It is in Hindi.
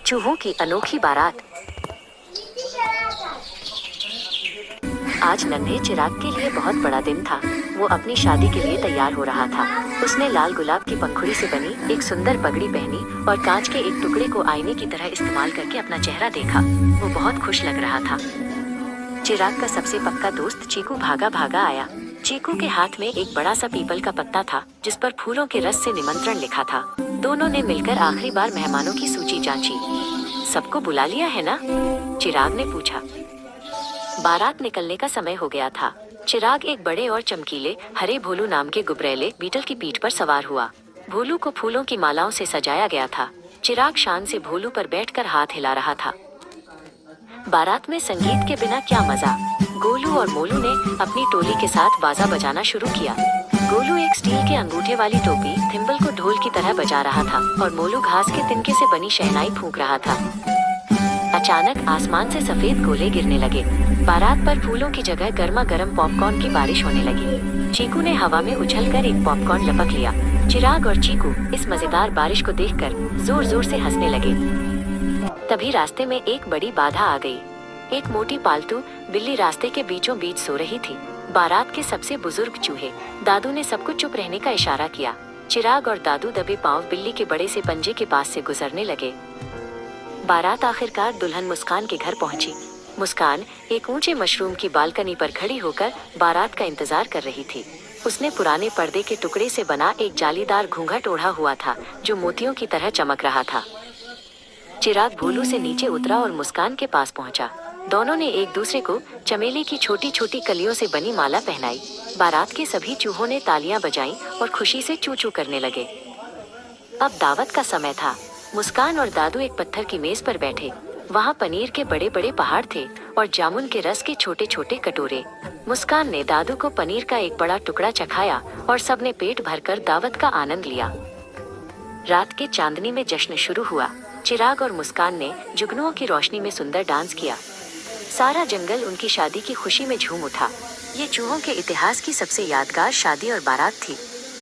चूहों की अनोखी बारात। आज नन्हे चिराग के लिए बहुत बड़ा दिन था। वो अपनी शादी के लिए तैयार हो रहा था। उसने लाल गुलाब की पंखुड़ी से बनी एक सुंदर पगड़ी पहनी और कांच के एक टुकड़े को आईने की तरह इस्तेमाल करके अपना चेहरा देखा। वो बहुत खुश लग रहा था। चिराग का सबसे पक्का दोस्त चीकू भागा भागा आया। चीकू के हाथ में एक बड़ा सा पीपल का पत्ता था जिस पर फूलों के रस से निमंत्रण लिखा था। दोनों ने मिलकर आखिरी बार मेहमानों की सूची जांची। सबको बुला लिया है ना? चिराग ने पूछा। बारात निकलने का समय हो गया था। चिराग एक बड़े और चमकीले हरे भोलू नाम के गुबरैले बीटल की पीठ पर सवार हुआ। भोलू को फूलों की मालाओं से सजाया गया था। चिराग शान से भोलू पर बैठकर हाथ हिला रहा था। बारात में संगीत के बिना क्या मजा। गोलू और मोलू ने अपनी टोली के साथ बाजा बजाना शुरू किया। गोलू एक स्टील के अंगूठे वाली टोपी थिम्बल को ढोल की तरह बजा रहा था और मोलू घास के तिनके से बनी शहनाई फूंक रहा था। अचानक आसमान से सफेद गोले गिरने लगे। बारात पर फूलों की जगह गर्मा गर्म पॉपकॉर्न की बारिश होने लगी। चीकू ने हवा में उछलकर एक पॉपकॉर्न लपक लिया। चिराग और चीकू इस मजेदार बारिश को देखकर जोर जोर से हंसने लगे। तभी रास्ते में एक बड़ी बाधा आ गई। एक मोटी पालतू बिल्ली रास्ते के बीचों बीच सो रही थी। बारात के सबसे बुजुर्ग चूहे दादू ने सबको चुप रहने का इशारा किया। चिराग और दादू दबे पांव बिल्ली के बड़े से पंजे के पास से गुजरने लगे। बारात आखिरकार दुल्हन मुस्कान के घर पहुंची। मुस्कान एक ऊंचे मशरूम की बालकनी पर खड़ी होकर बारात का इंतजार कर रही थी। उसने पुराने पर्दे के टुकड़े से बना एक जालीदार घूंघट ओढ़ा हुआ था जो मोतियों की तरह चमक रहा था। चिराग भोलू से नीचे उतरा और मुस्कान के पास पहुंचा। दोनों ने एक दूसरे को चमेली की छोटी छोटी कलियों से बनी माला पहनाई। बारात के सभी चूहों ने तालियां बजाईं और खुशी से चू चू करने लगे। अब दावत का समय था। मुस्कान और दादू एक पत्थर की मेज पर बैठे। वहाँ पनीर के बड़े बड़े पहाड़ थे और जामुन के रस के छोटे छोटे कटोरे। मुस्कान ने दादू को पनीर का एक बड़ा टुकड़ा चखाया और सबने पेट भरकर दावत का आनंद लिया। रात के चांदनी में जश्न शुरू हुआ। चिराग और मुस्कान ने जुगनुओं की रोशनी में सुंदर डांस किया। सारा जंगल उनकी शादी की खुशी में झूम उठा। ये चूहों के इतिहास की सबसे यादगार शादी और बारात थी।